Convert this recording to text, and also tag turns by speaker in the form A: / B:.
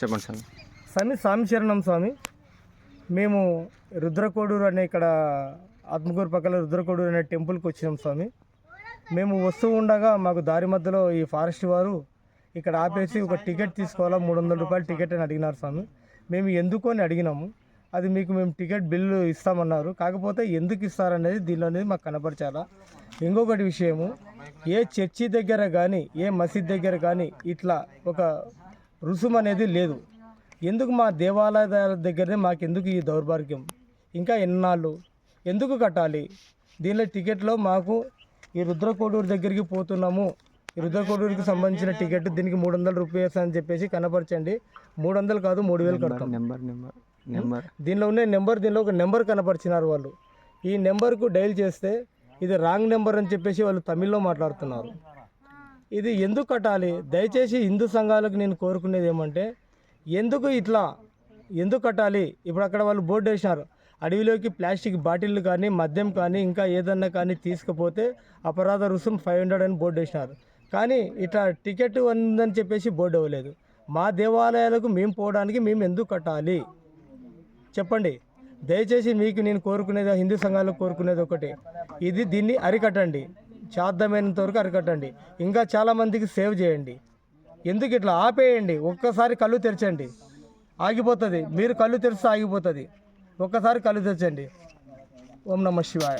A: చెప్పండి
B: స్వామి. స్వామి శరణం స్వామి. మేము రుద్రకోడూరు అనే ఇక్కడ ఆత్మకూరు పక్కన రుద్రకోడూరు అనే టెంపుల్కి వచ్చినాం స్వామి. మేము వస్తూ ఉండగా మాకు దారి మధ్యలో ఈ ఫారెస్ట్ వారు ఇక్కడ ఆపేసి ఒక టికెట్ తీసుకోవాలా, 300 రూపాయలు టికెట్ అని అడిగినారు స్వామి. మేము ఎందుకు అని అడిగినాము. అది మీకు మేము టికెట్ బిల్లు ఇస్తామన్నారు. కాకపోతే ఎందుకు ఇస్తారనేది దీనిలో అనేది మాకు కనపరచాలా. ఇంకొకటి విషయము, ఏ చర్చి దగ్గర కానీ ఏ మసీద్ దగ్గర కానీ ఇట్లా ఒక రుసుము అనేది లేదు. ఎందుకు మా దేవాలయాల దగ్గరనే మాకెందుకు ఈ దౌర్భాగ్యం? ఇంకా ఎన్నాళ్ళు ఎందుకు కట్టాలి? దీనిలో టికెట్లో మాకు ఈ రుద్రకోడూరు దగ్గరికి పోతున్నాము, ఈ రుద్రకోడూరుకి సంబంధించిన టికెట్ దీనికి 300 రూపాయస్ అని చెప్పేసి కనపరచండి. 300 కాదు 3000 కడతాం. దీనిలో ఉన్న నెంబర్, దీనిలో ఒక నెంబర్ కనపరిచినారు వాళ్ళు. ఈ నెంబర్కు డైల్ చేస్తే ఇది రాంగ్ నెంబర్ అని చెప్పేసి వాళ్ళు తమిళ్లో మాట్లాడుతున్నారు. ఇది ఎందుకు కట్టాలి? దయచేసి హిందూ సంఘాలకు నేను కోరుకునేది ఏమంటే, ఎందుకు కట్టాలి? ఇప్పుడు అక్కడ వాళ్ళు బోర్డు వేసినారు, అడవిలోకి ప్లాస్టిక్ బాటిళ్ళు కానీ మద్యం కానీ ఇంకా ఏదన్నా కానీ తీసుకుపోతే అపరాధ రుసుం 500 అని బోర్డు వేసినారు. కానీ ఇట్లా టికెట్ ఉందని చెప్పేసి బోర్డు ఇవ్వలేదు. మా దేవాలయాలకు మేము పోవడానికి మేము ఎందుకు కట్టాలి చెప్పండి. దయచేసి మీకు నేను కోరుకునేది, హిందూ సంఘాలకు కోరుకునేది ఒకటి, దీన్ని అరికట్టండి, సాధ్యమైనంత వరకు అరికట్టండి. ఇంకా చాలామందికి సేవ్ చేయండి. ఎందుకు ఇట్లా ఆపేయండి? ఒక్కసారి కళ్ళు తెరచండి, ఆగిపోతుంది. మీరు కళ్ళు తెరిస్తే ఆగిపోతుంది. ఒక్కసారి కళ్ళు తెరచండి. ఓం నమః శివాయ.